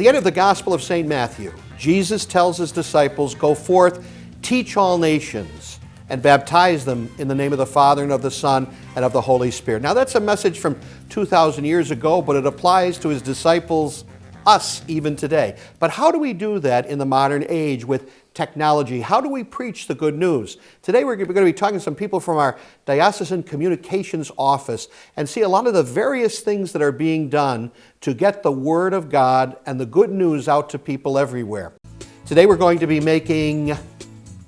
the end of the Gospel of St. Matthew, Jesus tells his disciples, "Go forth, teach all nations, and baptize them in the name of the Father and of the Son and of the Holy Spirit." Now that's a message from 2,000 years ago, but it applies to his disciples, us, even today. But how do we do that in the modern age with technology? How do we preach the good news? Today we're going to be talking to some people from our Diocesan Communications Office and see a lot of the various things that are being done to get the Word of God and the good news out to people everywhere. Today we're going to be making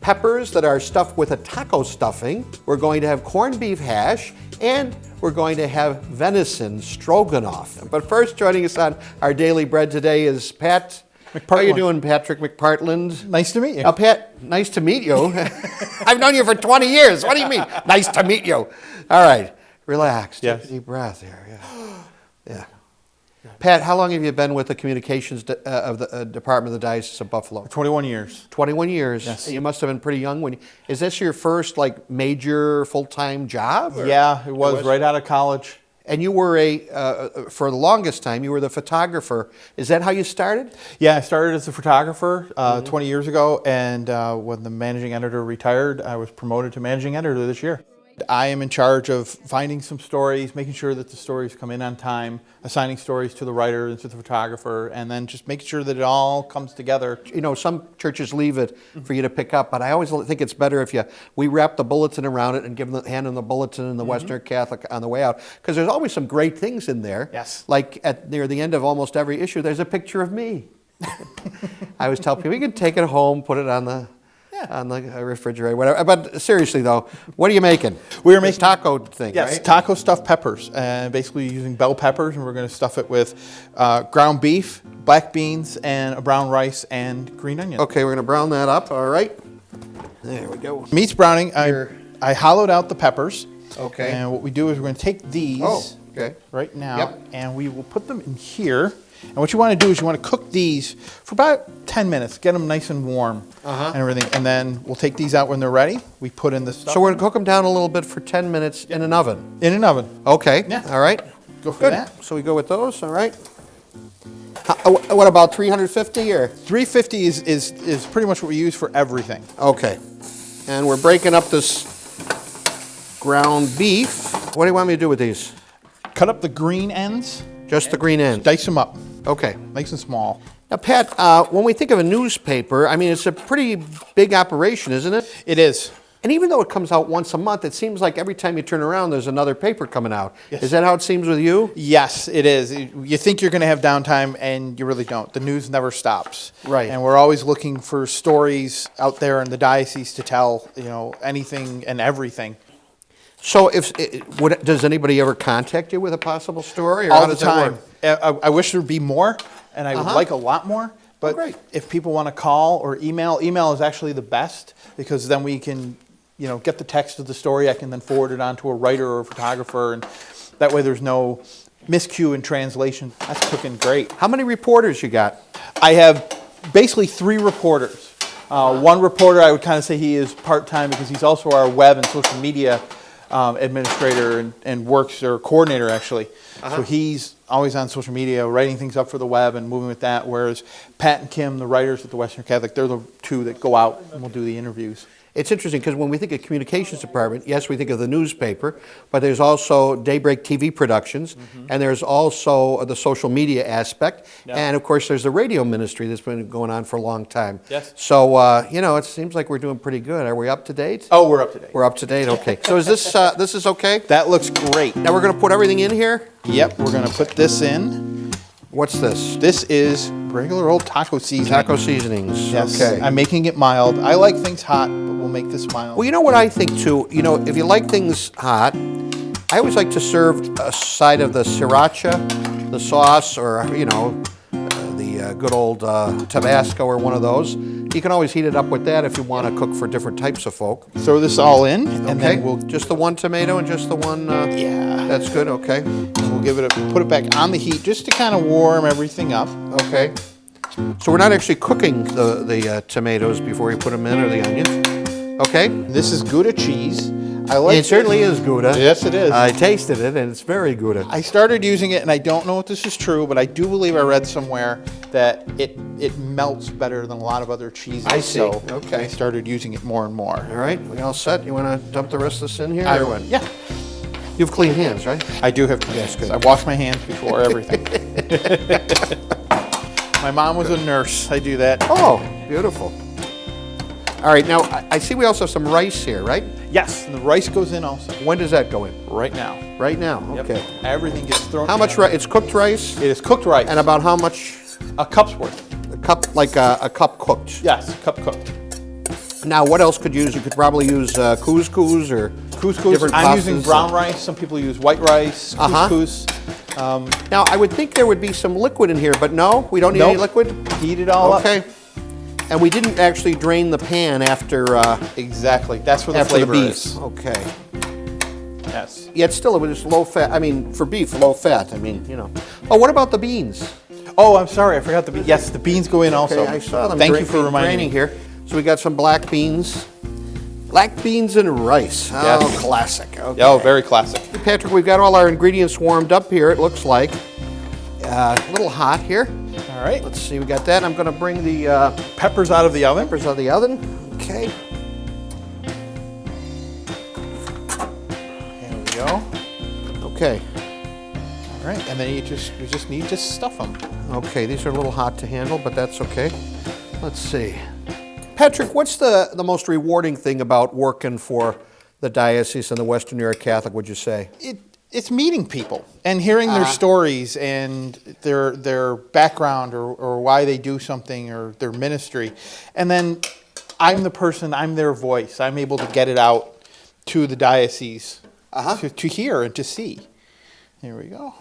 peppers that are stuffed with a taco stuffing. We're going to have corned beef hash, and we're going to have venison stroganoff. But first, joining us on our daily bread today is Pat. How are you doing, Patrick McPartland? Nice to meet you. Pat, nice to meet you. I've known you for 20 years. What do you mean, nice to meet you? All right, relax. Take a deep breath here. Yeah. Pat, how long have you been with the communications of the Department of the Diocese of Buffalo? 21 years. 21 years. Yes. You must have been pretty young when. Is this your first major full-time job? Or? Yeah, it was right out of college. And you were for the longest time, you were the photographer. Is that how you started? Yeah, I started as a photographer 20 years ago, and when the managing editor retired, I was promoted to managing editor this year. I am in charge of finding some stories, making sure that the stories come in on time, assigning stories to the writer and to the photographer, and then just making sure that it all comes together. You know, some churches leave it for you to pick up, but I always think it's better if we wrap the bulletin around it and hand them the bulletin in the Western Catholic on the way out, because there's always some great things in there. Yes. Like near the end of almost every issue, there's a picture of me. I always tell people, you can take it home, put it on the refrigerator, whatever. But seriously though, what are you making? We are making taco thing, yes, right? Taco stuffed peppers, and basically using bell peppers, and we're going to stuff it with ground beef, black beans, and a brown rice and green onion. Okay, we're going to brown that up. All right, there we go. Meat's browning. I hollowed out the peppers. Okay. And what we do is we're going to take these right now, and we will put them in here. And what you want to do is you want to cook these for about 10 minutes, get them nice and warm and everything. And then we'll take these out when they're ready. We put in the stuff. So we're going to cook them down a little bit for 10 minutes in an oven? In an oven. Okay, all right. Go for that. So we go with those, all right. What about 350 or? 350 is pretty much what we use for everything. Okay. And we're breaking up this ground beef. What do you want me to do with these? Cut up the green ends. Just the green ends? Dice them up. Okay. Nice and small. Now, Pat, when we think of a newspaper, I mean, it's a pretty big operation, isn't it? It is. And even though it comes out once a month, it seems like every time you turn around, there's another paper coming out. Yes. Is that how it seems with you? Yes, it is. You think you're going to have downtime, and you really don't. The news never stops. Right. And we're always looking for stories out there in the diocese to tell, anything and everything. So, does anybody ever contact you with a possible story? Or All how the does that time. work? I wish there would be more, and I would like a lot more. But great. if people want to call or email is actually the best, because then we can, get the text of the story. I can then forward it on to a writer or a photographer, and that way there's no miscue in translation. That's cooking great. How many reporters you got? I have basically 3 reporters. One reporter, I would kind of say he is part-time because he's also our web and social media administrator and works, or coordinator actually. So he's always on social media, writing things up for the web and moving with that, whereas Pat and Kim, the writers at the Western Catholic, they're the 2 that go out and will do the interviews. It's interesting because when we think of communications department, yes, we think of the newspaper, but there's also Daybreak TV productions, and there's also the social media aspect, and of course there's the radio ministry that's been going on for a long time. Yes. So, it seems like we're doing pretty good. Are we up to date? Oh, we're up to date. We're up to date, okay. So is this is okay? That looks great. Now we're going to put everything in here? Yep, we're going to put this in. What's this? This is regular old taco seasoning. Taco seasonings. Yes. Okay. I'm making it mild. I like things hot, but we'll make this mild. Well, you know what I think too? If you like things hot, I always like to serve a side of the sriracha, the sauce, or the good old Tabasco or one of those. You can always heat it up with that if you want to cook for different types of folk. Throw this all in, and Okay. then we'll Just the one tomato and just the one. yeah. That's good. Okay. We'll put it back on the heat just to kind of warm everything up. Okay. So we're not actually cooking the tomatoes before we put them in, or the onions. Okay. This is Gouda cheese. I like It certainly is Gouda. Yes, it is. I tasted it, and it's very Gouda. I started using it, and I don't know if this is true, but I do believe I read somewhere that it melts better than a lot of other cheeses. I see. So Okay. I started using it more and more. All right, we all set? You want to dump the rest of this in here? I or would. what? Yeah, You have clean hands, right? I do have. Yes, good. I wash my hands before everything. My mom was a nurse. I do that. Oh, beautiful. All right, now I see we also have some rice here, right? Yes, and the rice goes in also. When does that go in? Right now. Right now, Yep. okay. Everything gets thrown. How much rice? It's cooked rice? It is cooked rice. And about how much? A cup's worth. A cup, like a cup cooked. Yes, a cup cooked. Now, what else could you use? You could probably use couscous or Couscous. different I'm using pastas. brown rice. Some people use white rice. Uh-huh. Couscous. Now, I would think there would be some liquid in here, but no, we don't need any Nope. liquid? Heat it all up. Okay. And we didn't actually drain the pan after Exactly. That's where the after the flavor beef. is. Okay. Yes. Yet still, it was low fat. I mean, for beef, low fat. I mean, you know. Oh, what about the beans? Oh, I'm sorry. I forgot the beans. Yes, the beans go in also. Okay, I saw them. Thank you for reminding draining me. here. So we got some black beans. Black beans and rice. Oh, Yes. classic. Okay. Oh, very classic. Patrick, we've got all our ingredients warmed up here, it looks like. A little hot here. All right. Let's see, we got that. I'm going to bring the Peppers out of the oven. peppers out of the oven. Okay. There we go. Okay. All right, and then we just need to stuff them. Okay, these are a little hot to handle, but that's okay. Let's see. Patrick, what's the most rewarding thing about working for the diocese and the Western New York Catholic, would you say? It's meeting people and hearing their stories and their background or why they do something or their ministry. And then I'm their voice. I'm able to get it out to the diocese to hear and to see. Here we go.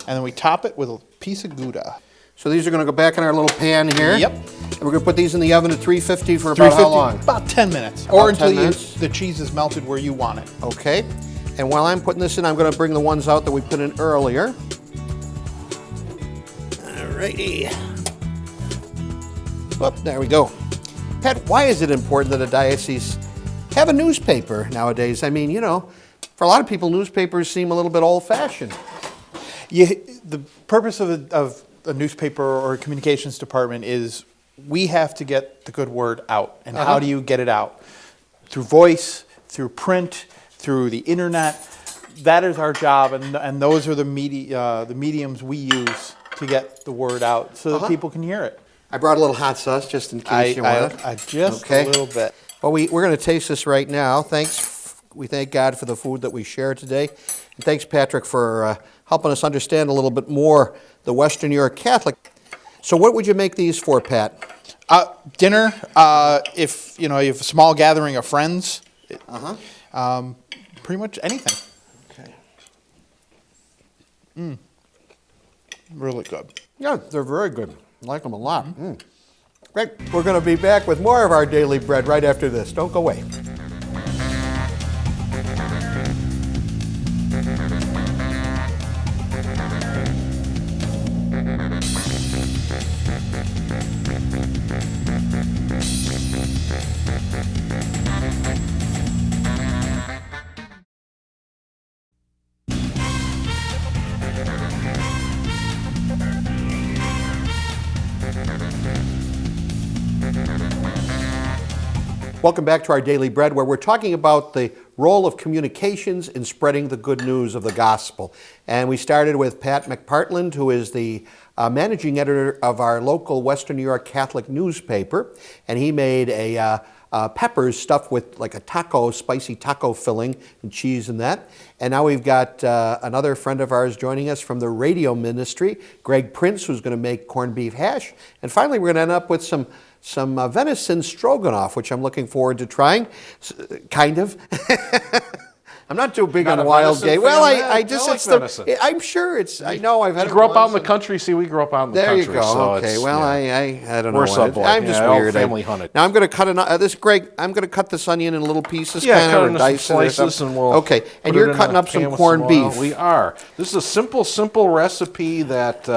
And then we top it with a piece of Gouda. So these are going to go back in our little pan here. Yep. And we're going to put these in the oven at 350 for about how long? About 10 minutes. About Or until 10 minutes? the cheese is melted where you want it. Okay. And while I'm putting this in, I'm going to bring the ones out that we put in earlier. Alrighty. Whoop, there we go. Pat, why is it important that a diocese have a newspaper nowadays? I mean, you know, for a lot of people, newspapers seem a little bit old-fashioned. The purpose of a newspaper or a communications department is we have to get the good word out. And how do you get it out? Through voice, through print, through the internet. That is our job, and those are the mediums we use to get the word out so that people can hear it. I brought a little hot sauce just in case you want it. Just Okay. a little bit. Well, we're going to taste this right now. We thank God for the food that we share today. And thanks, Patrick, for helping us understand a little bit more the Western New York Catholic. So what would you make these for, Pat? Dinner, if you have a small gathering of friends, pretty much anything. Okay. Really good. Yeah, they're very good. I like them a lot. Great. We're going to be back with more of our daily bread right after this. Don't go away. Welcome back to our Daily Bread, where we're talking about the role of communications in spreading the good news of the gospel. And we started with Pat McPartland, who is the managing editor of our local Western New York Catholic newspaper. And he made a peppers stuffed with like a taco, spicy taco filling and cheese and that. And now we've got another friend of ours joining us from the radio ministry, Greg Prince, who's going to make corned beef hash. And finally, we're going to end up with some venison stroganoff, which I'm looking forward to trying, kind of. I'm not too big on wild game. Well, I just, like it's the, venison. I'm sure it's, I know I've had You it grew up out in the once. country. See, we grew up out in the There country. you go. So Okay. it's, Well, yeah. I don't know. We're what Subway. I'm just Yeah, all weird. family hunted. Now I'm going to cut this, Greg. I'm going to cut this onion in little pieces, Yeah, kind cut of, it or into dice some it or slices, something. and we'll Okay. put And it you're in cutting a up pan some with corned oil. beef. We are. This is a simple recipe that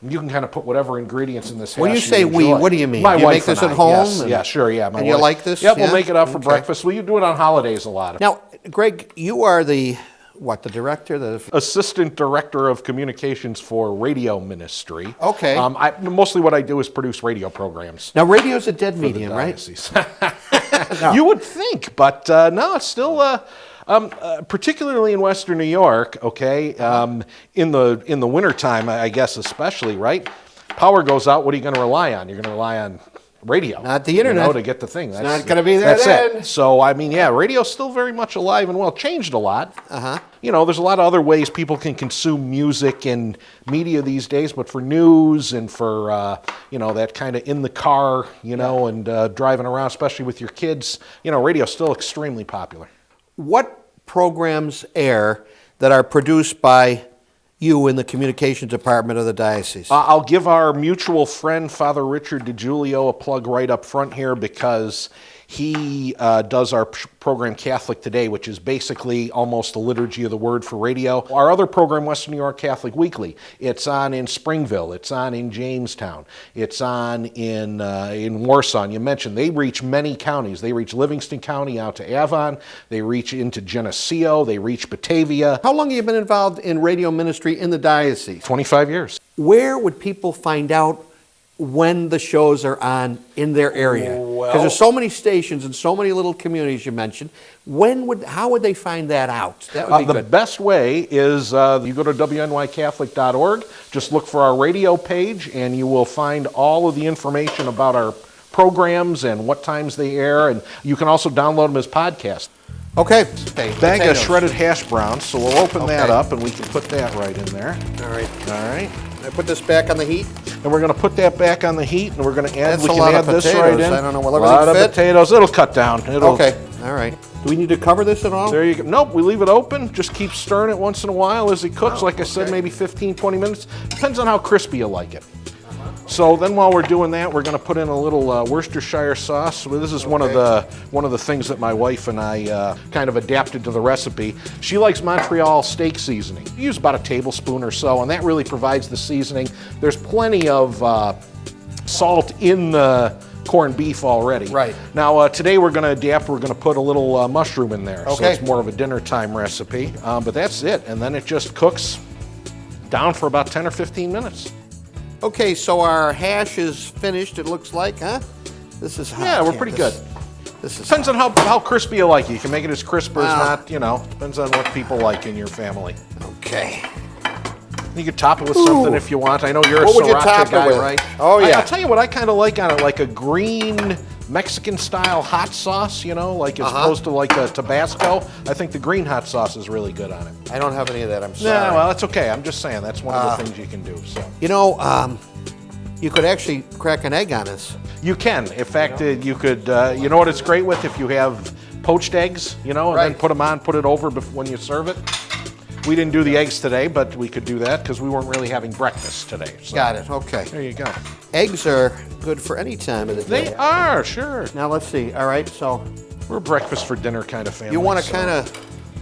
You can kind of put whatever ingredients in this hash When you say we, enjoy. what do you mean? My You wife make this and at I, home? Yes, And- yeah, sure, yeah. and you like this? Yep, Yeah? we'll make it up for Okay. breakfast. We do it on holidays a lot. Now, Greg, you are the director? Assistant Director of Communications for Radio Ministry. Okay. Mostly what I do is produce radio programs. Now, radio's a dead for the medium, right? diocese. You would think, but no, it's still, particularly in Western New York, okay, in the wintertime, I guess especially, right? Power goes out, what are you going to rely on? You're going to rely on radio. Not the internet. You know, to get the thing. That's not gonna be there That's then. it. So, I mean, yeah, radio's still very much alive and well. Changed a lot. You know, there's a lot of other ways people can consume music and media these days, but for news and for, you know, that kind of in the car, you know, and driving around, especially with your kids, you know, radio's still extremely popular. What programs air that are produced by you in the communications department of the diocese? I'll give our mutual friend, Father Richard DiGiulio, a plug right up front here because he does our program Catholic Today, which is basically almost the liturgy of the word for radio. Our other program, Western New York Catholic Weekly, it's on in Springville, it's on in Jamestown, it's on in Warsaw. And you mentioned they reach many counties. They reach Livingston County out to Avon, they reach into Geneseo, they reach Batavia. How long have you been involved in radio ministry in the diocese? 25 years. Where would people find out when the shows are on in their area? Because there's so many stations and so many little communities you mentioned. How would they find that out? That would be The good. best way is you go to WNYCatholic.org, just look for our radio page, and you will find all of the information about our programs and what times they air, and you can also download them as podcasts. Okay. Bag of Potatoes. shredded hash browns, so we'll open that Okay. up and we can put that right in there. All right. All right. I put this back on the heat. And we're going to put that back on the heat, and we're going to add. That's we a can lot add of this potatoes. right in. I don't know, will a lot everything of fit? potatoes. It'll cut down. Okay. All right. Do we need to cover this at all? There you go. Nope, we leave it open. Just keep stirring it once in a while as it cooks. Like I said, okay. maybe 15, 20 minutes. Depends on how crispy you like it. So then while we're doing that, we're going to put in a little Worcestershire sauce. Well, this is one of the things that my wife and I kind of adapted to the recipe. She likes Montreal steak seasoning. You use about a tablespoon or so, and that really provides the seasoning. There's plenty of salt in the corned beef already. Right. Now, today we're going to adapt. We're going to put a little mushroom in there. So Okay. it's more of a dinner time recipe. But that's it. And then it just cooks down for about 10 or 15 minutes. Okay, so our hash is finished, it looks like, huh? This is hot. Yeah, we're pretty good. This is Depends hot. on how crispy you like it. You can make it as crisp or as Wow. not, you know. Depends on what people like in your family. Okay. You could top it with something if you want. I know you're What a would you sriracha top it guy, with? right? Oh, yeah. I'll tell you what I kind of like on it, like a green Mexican-style hot sauce, you know, like as opposed to like a Tabasco. I think the green hot sauce is really good on it. I don't have any of that, I'm sorry. Yeah, well, that's okay. I'm just saying that's one of the things you can do. So You know, you could actually crack an egg on this. you can. In fact, you could. You know what it's great with if you have poached eggs, you know, and then Right. put them on, put it over when you serve it. We didn't do the eggs today, but we could do that because we weren't really having breakfast today. So Got it, okay. there you go. Eggs are good for any time of the day. They are, sure. Now let's see, all right, so We're a breakfast for dinner kind of family. you want to so- kind of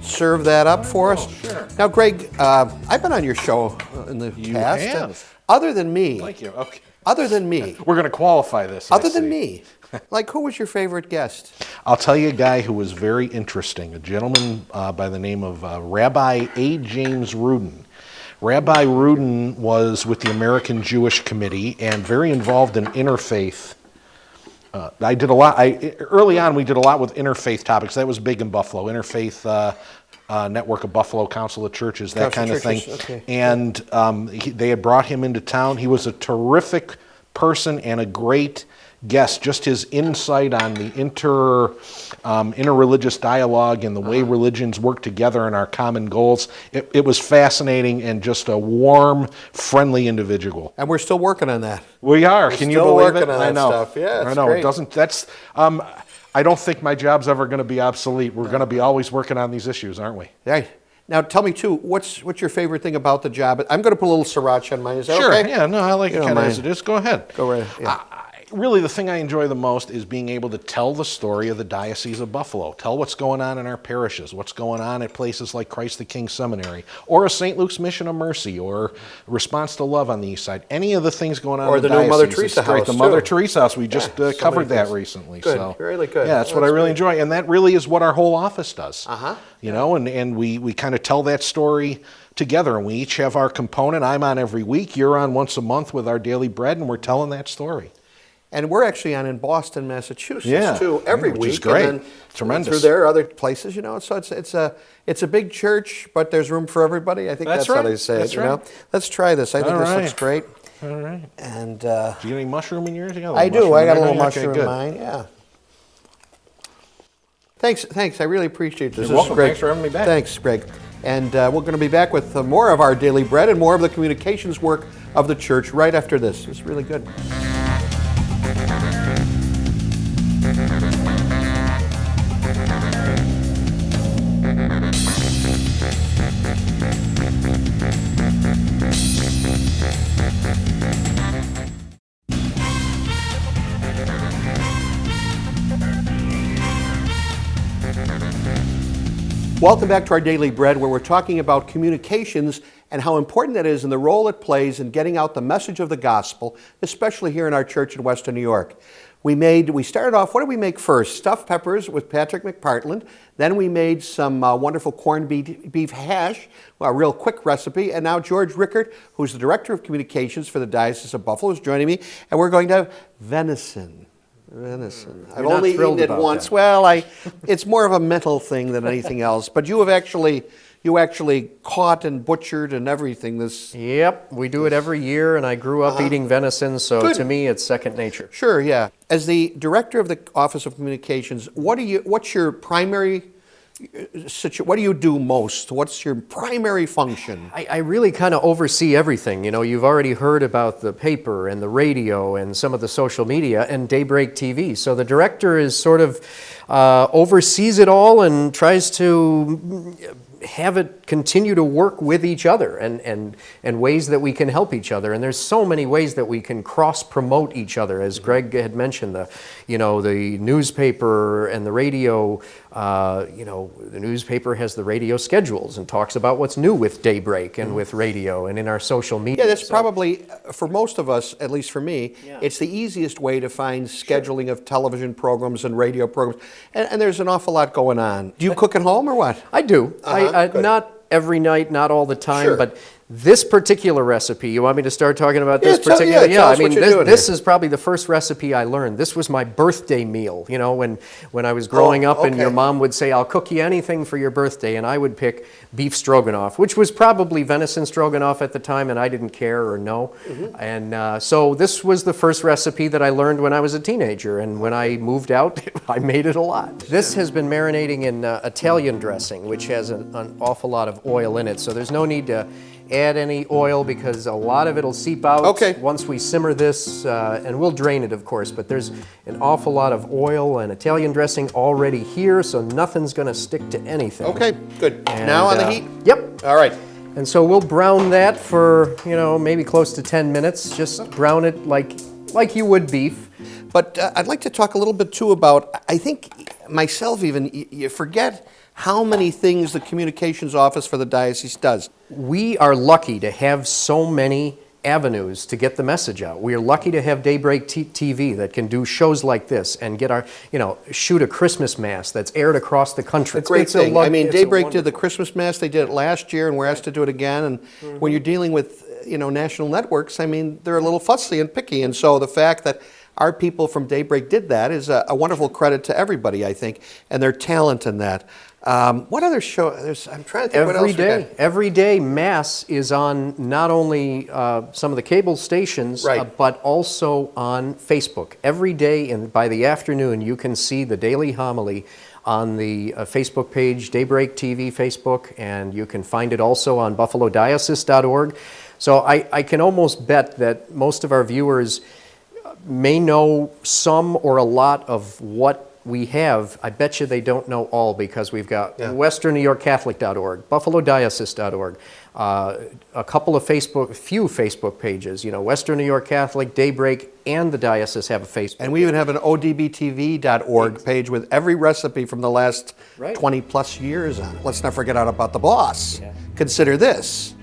serve that up for us? sure. Now, Greg, I've been on your show in the You past. have. Other than me, Thank you. Okay. other than me, We're going to qualify this. other I than see. me, like who was your favorite guest? I'll tell you a guy who was very interesting, a gentleman by the name of Rabbi A. James Rudin. Rabbi Rudin was with the American Jewish Committee and very involved in interfaith. I did a lot. Early on, we did a lot with interfaith topics. That was big in Buffalo. Interfaith network of Buffalo Council of Churches, that Council kind of thing. Churches, okay. And they had brought him into town. He was a terrific person and a great guest. Just his insight on the interreligious dialogue and the way religions work together and our common goals. It was fascinating and just a warm, friendly individual. And we're still working on that. We are. Can you still believe working it? on I that know. stuff. Yeah, I it's know. great. It doesn't. That's. I don't think my job's ever going to be obsolete. We're going to be always working on these issues, aren't we? Right. Now tell me too, what's your favorite thing about the job? I'm going to put a little sriracha on mine. Is that Sure. okay? Yeah. No, I like You it don't kind of mind. as it is. Go ahead. Go right. Yeah. really the thing I enjoy the most is being able to tell the story of the Diocese of Buffalo. Tell what's going on in our parishes, what's going on at places like Christ the King Seminary, or a St. Luke's Mission of Mercy, or Response to Love on the East Side. Any of the things going on Or in the the new Diocese. Mother Teresa It's great. House, The Mother too. Teresa House, we just so covered many that things. recently. Good, So, really good. Yeah, that's what I really enjoy. And that really is what our whole office does. You know, and we kind of tell that story together, and we each have our component. I'm on every week, you're on once a month with our Daily Bread, and we're telling that story. And we're actually on in Boston, Massachusetts, Yeah, too, every which week. is great. And then Tremendous. Through there, other places, you know. So it's a big church, but there's room for everybody. I think that's how right. they say That's it. You know, right. let's try this. I think All this right. looks great. All right. And Do you get any mushroom in yours? You got a I little do. mushroom I got a in little there? mushroom Okay, in good. mine. Yeah. Thanks. I really appreciate this. You're This is welcome. great. Thanks for having me back. Thanks, Greg. And we're going to be back with more of our Daily Bread and more of the communications work of the church right after this. It's really good. Welcome back to our Daily Bread, where we're talking about communications and how important that is and the role it plays in getting out the message of the gospel, especially here in our church in Western New York. We started off, what did we make first? Stuffed peppers with Patrick McPartland. Then we made some wonderful corned beef hash, a real quick recipe. And now George Rickert, who's the Director of Communications for the Diocese of Buffalo, is joining me. And we're going to have venison. I've not only thrilled eaten it about once. that. Well, it's more of a mental thing than anything else. But you actually caught and butchered and everything. Yep, we do it every year, and I grew up eating venison, so Good. to me it's second nature. Sure, yeah. As the director of the Office of Communications, what's your primary what do you do most? What's your primary function? I really kind of oversee everything. You know, you've already heard about the paper and the radio and some of the social media and Daybreak TV. So the director is sort of oversees it all and tries to have it continue to work with each other and ways that we can help each other. And there's so many ways that we can cross-promote each other. As Greg had mentioned, the newspaper and the radio, the newspaper has the radio schedules and talks about what's new with Daybreak and with radio and in our social media. Yeah, that's probably, for most of us, at least for me, it's the easiest way to find scheduling of television programs and radio programs. And there's an awful lot going on. Do you cook at home or what? I do. Good. Not every night, not all the time, Sure. but this particular recipe, you want me to start talking about this tell particular? us what you're doing this here. is probably the first recipe I learned. This was my birthday meal. You know, when I was growing up and your okay. mom would say, I'll cook you anything for your birthday, and I would pick beef stroganoff, which was probably venison stroganoff at the time, and I didn't care or know. And so this was the first recipe that I learned when I was a teenager, and when I moved out, I made it a lot. This has been marinating in Italian dressing, which has an awful lot of oil in it, so there's no need to add any oil because a lot of it'll seep out once we simmer this, and we'll drain it, of course, but there's an awful lot of oil and Italian dressing already here, so nothing's going to stick to anything. Okay, good. And, now on the heat? Yep. All right. And so we'll brown that for, maybe close to 10 minutes. Just brown it like you would beef. But I'd like to talk a little bit, too, about, I think myself even, you forget how many things the communications office for the diocese does. We are lucky to have so many avenues to get the message out. We are lucky to have Daybreak TV that can do shows like this and get our, shoot a Christmas Mass that's aired across the country. It's a great thing. Daybreak did the wonderful- Christmas Mass. They did it last year, and we're asked to do it again. And when you're dealing with, national networks, they're a little fussy and picky. And so the fact that our people from Daybreak did that is a wonderful credit to everybody, I think, and their talent in that. What other show? I'm trying to think what else we got. Every day, Mass is on not only some of the cable stations, Right. but also on Facebook. Every day, and by the afternoon, you can see the daily homily on the Facebook page, Daybreak TV Facebook, and you can find it also on buffalodiocese.org. So I can almost bet that most of our viewers may know some or a lot of what we have. I bet you they don't know all, because we've got WesternNewYorkCatholic.org, BuffaloDiocese.org, a couple of few Facebook pages. Western New York Catholic, Daybreak, and the diocese have a Facebook. And we even have an odbtv.org page with every recipe from the last Right. 20 plus years on it. Let's not forget out about the boss. Yeah. Consider this,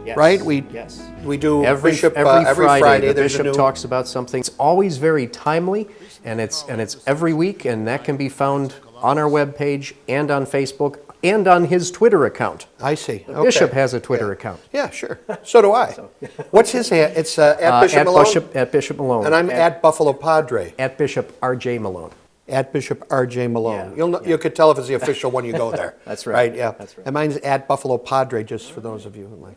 Yes. right? Yes. We do Every Bishop, Friday, the there's a bishop new... talks about something. It's always very timely, and it's every week, and that can be found on our webpage and on Facebook and on his Twitter account. I see. The Okay. bishop has a Twitter account. Yeah, sure. So do I. What's his hat? It's at Bishop Malone? At Bishop Malone. And I'm at Buffalo Padre. At Bishop R.J. Malone. At Bishop R.J. Malone. Yeah, You could tell if it's the official one you go there. That's right. Right, yeah. That's right. And mine's at Buffalo Padre, just for those of you who like.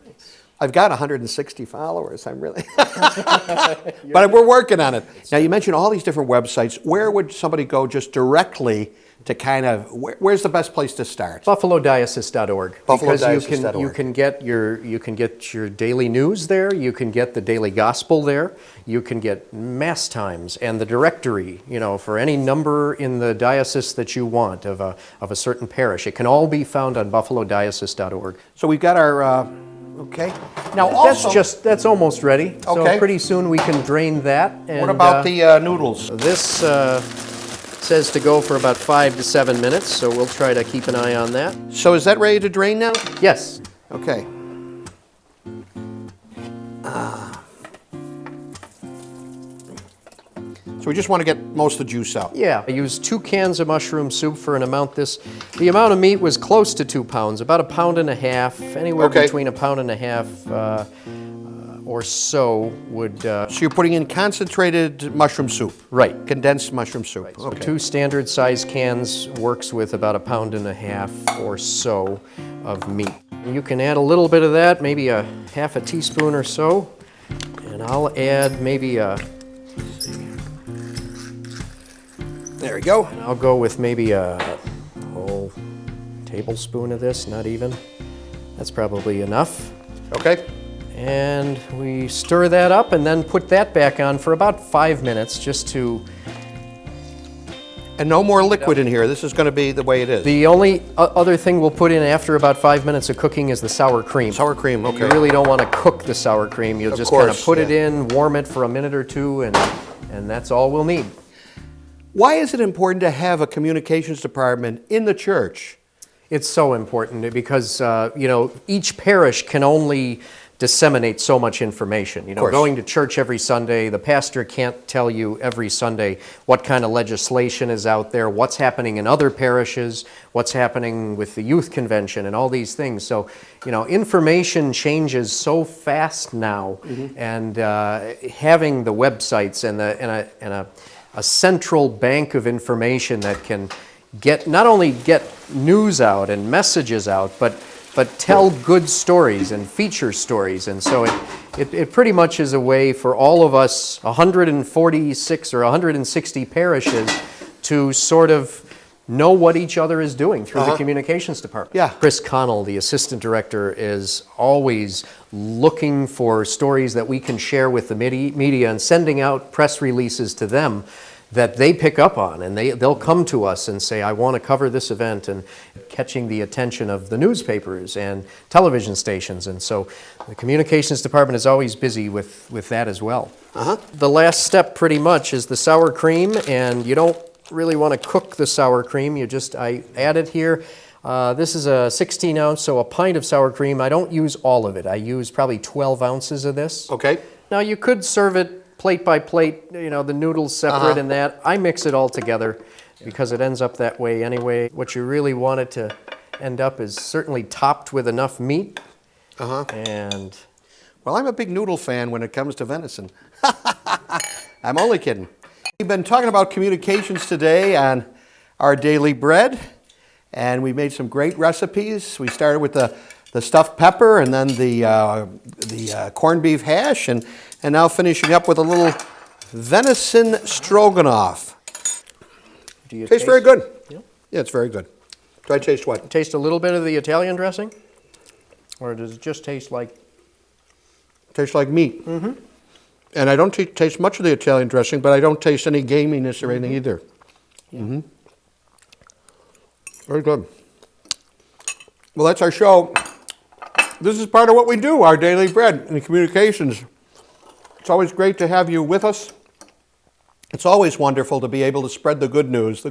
I've got 160 followers. I'm really... But we're working on it. Now, you mentioned all these different websites. Where would somebody go just directly to kind of... Where's the best place to start? BuffaloDiocese.org. BuffaloDiocese.org. Because you can get your daily news there. You can get the daily gospel there. You can get mass times and the directory, for any number in the diocese that you want of a certain parish. It can all be found on BuffaloDiocese.org. So we've got our... okay. Now, also... That's almost ready. Okay. So pretty soon we can drain that. And, what about the noodles? This says to go for about 5 to 7 minutes, so we'll try to keep an eye on that. So is that ready to drain now? Yes. Okay. So we just want to get most of the juice out. Yeah, I used 2 cans of mushroom soup for an amount the amount of meat was close to 2 pounds, about 1.5 pounds, anywhere Okay. between 1.5 pounds or so would... So you're putting in concentrated mushroom soup. Right. Condensed mushroom soup. So Okay. 2 standard size cans works with about 1.5 pounds or so of meat. You can add a little bit of that, maybe a half a teaspoon or so, and I'll add maybe There we go. I'll go with maybe a whole tablespoon of this, not even. That's probably enough. Okay. And we stir that up and then put that back on for about 5 minutes just to... And no more liquid in here. This is going to be the way it is. The only other thing we'll put in after about 5 minutes of cooking is the sour cream. Sour cream, okay. You really don't want to cook the sour cream. You'll Of just kind of course, put it yeah. in, warm it for a minute or two, and that's all we'll need. Why is it important to have a communications department in the church? It's so important because, each parish can only disseminate so much information. course. Going to church every Sunday, the pastor can't tell you every Sunday what kind of legislation is out there, what's happening in other parishes, what's happening with the youth convention, and all these things. So, information changes so fast now, and having the websites and a central bank of information that can not only get news out and messages out, but tell good stories and feature stories. And so it pretty much is a way for all of us 146 or 160 parishes to sort of know what each other is doing through the communications department. Yeah. Chris Connell, the assistant director, is always looking for stories that we can share with the media and sending out press releases to them that they pick up on, and they'll come to us and say, I want to cover this event, and catching the attention of the newspapers and television stations. And so the communications department is always busy with that as well. The last step pretty much is the sour cream, and you don't really want to cook the sour cream. I add it here. This is a 16 ounce, so a pint of sour cream. I don't use all of it. I use probably 12 ounces of this. Okay. Now you could serve it plate by plate, the noodles separate and that. I mix it all together because it ends up that way anyway. What you really want it to end up is certainly topped with enough meat. And Well, I'm a big noodle fan when it comes to venison. I'm only kidding. We've been talking about communications today on our daily bread, and we made some great recipes. We started with the stuffed pepper, and then the corned beef hash, and now finishing up with a little venison stroganoff. do you Tastes very good. Yeah. Yeah, it's very good. Do I taste what? Taste a little bit of the Italian dressing? Or does it just taste like... Tastes like meat. Mm-hmm. And I don't taste much of the Italian dressing, but I don't taste any gaminess or anything either. Very good. Well, that's our show. This is part of what we do, our daily bread and communications. It's always great to have you with us. It's always wonderful to be able to spread the good news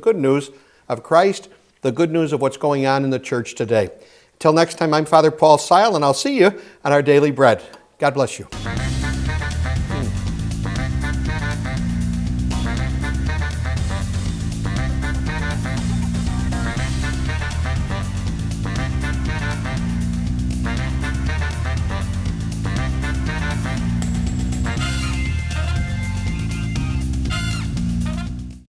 of Christ, the good news of what's going on in the church today. Till next time, I'm Father Paul Seil, and I'll see you on our daily bread. God bless you.